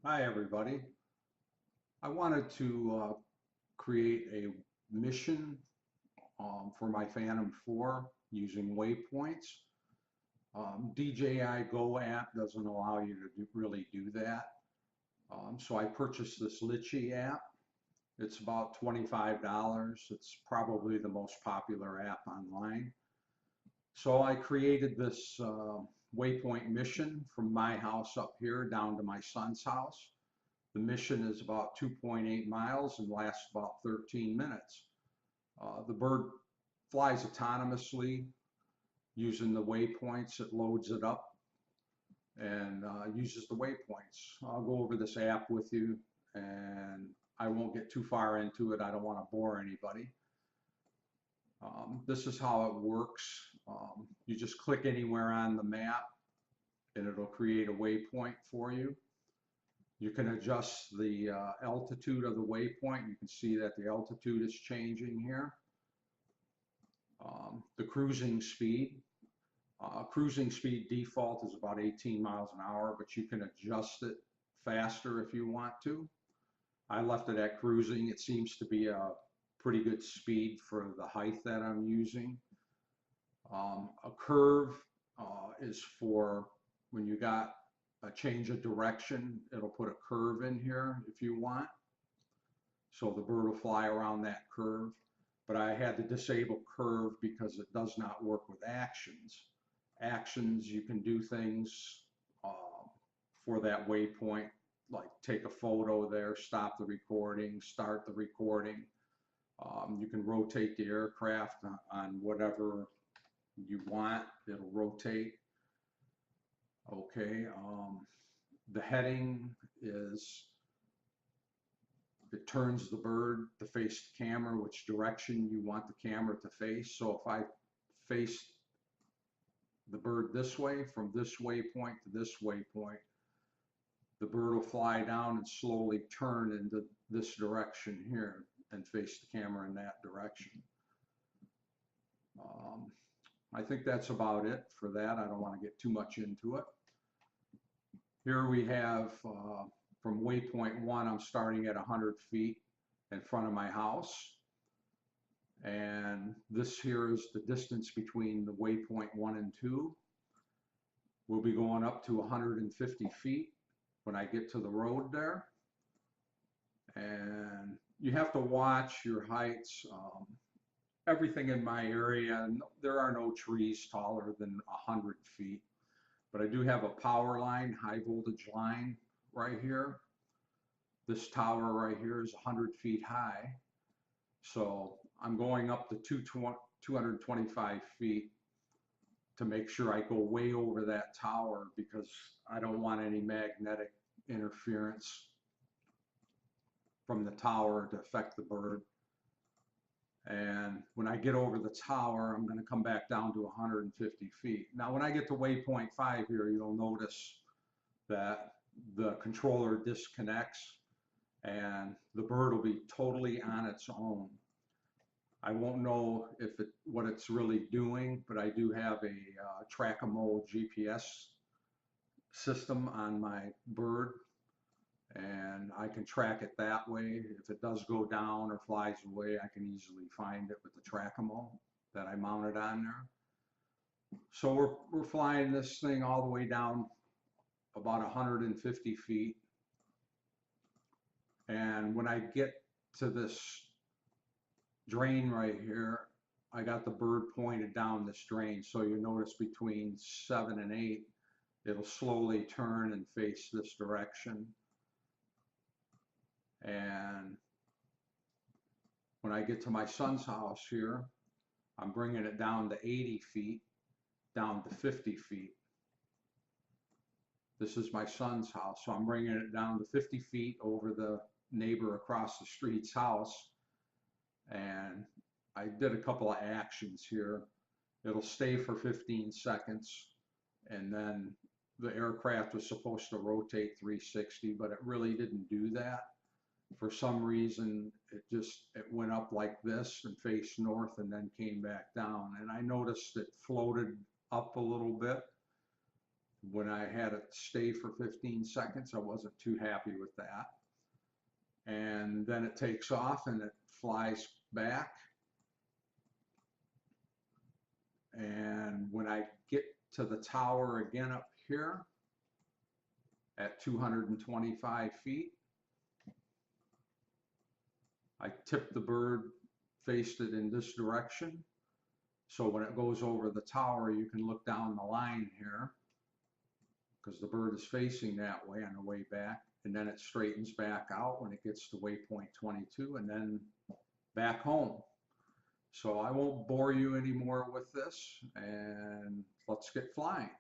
Hi, everybody. I wanted to create a mission for my Phantom 4 using waypoints. DJI Go app doesn't allow you to really do that. So I purchased this Litchi app. It's about $25. It's probably the most popular app online. So I created this waypoint mission from my house up here down to my son's house. The mission is about 2.8 miles and lasts about 13 minutes. The bird flies autonomously using the waypoints. It loads it up and uses the waypoints. I'll go over this app with you, and I won't get too far into it. I don't want to bore anybody. This is how it works. You just click anywhere on the map and it'll create a waypoint for you. You can adjust the altitude of the waypoint. You can see that the altitude is changing here. The cruising speed. Cruising speed default is about 18 miles an hour, but you can adjust it faster if you want to. I left it at cruising. It seems to be a pretty good speed for the height that I'm using. A curve is for when you got a change of direction. It'll put a curve in here if you want. So the bird will fly around that curve. But I had to disable curve because it does not work with actions. Actions, you can do things for that waypoint, like take a photo there, stop the recording, start the recording. You can rotate the aircraft on whatever you want. It'll rotate. Okay. The heading is, it turns the bird to face the camera, which direction you want the camera to face. So if I face the bird this way, from this waypoint to this waypoint, the bird will fly down and slowly turn into this direction here and face the camera in that direction. I think that's about it for that. I don't want to get too much into it. Here we have from waypoint 1, I'm starting at 100 feet in front of my house. And this here is the distance between the waypoint 1 and 2. We'll be going up to 150 feet when I get to the road there. And you have to watch your heights. Everything in my area, there are no trees taller than 100 feet. But I do have a power line, high voltage line right here. This tower right here is 100 feet high. So I'm going up to 225 feet to make sure I go way over that tower because I don't want any magnetic interference from the tower to affect the bird. And when I get over the tower, I'm going to come back down to 150 feet. Now, when I get to waypoint 5 here, you'll notice that the controller disconnects and the bird will be totally on its own. I won't know what it's really doing, but I do have a track-a-mo GPS system on my bird, and I can track it that way. If it does go down or flies away, I can easily find it with the track-a-mo that I mounted on there. So we're flying this thing all the way down about 150 feet. And when I get to this drain right here, I got the bird pointed down this drain. So you notice between 7 and 8, it'll slowly turn and face this direction. And when I get to my son's house here, I'm bringing it down to 80 feet, down to 50 feet. This is my son's house, so I'm bringing it down to 50 feet over the neighbor across the street's house. And I did a couple of actions here. It'll stay for 15 seconds, and then the aircraft was supposed to rotate 360, but it really didn't do that. For some reason, it went up like this and faced north and then came back down. And I noticed it floated up a little bit, When I had it stay for 15 seconds, I wasn't too happy with that. And then it takes off and it flies back. And when I get to the tower again up here at 225 feet, I tip the bird, faced it in this direction. So when it goes over the tower, you can look down the line here because the bird is facing that way on the way back. And then it straightens back out when it gets to waypoint 22 and then back home. So I won't bore you anymore with this, and let's get flying.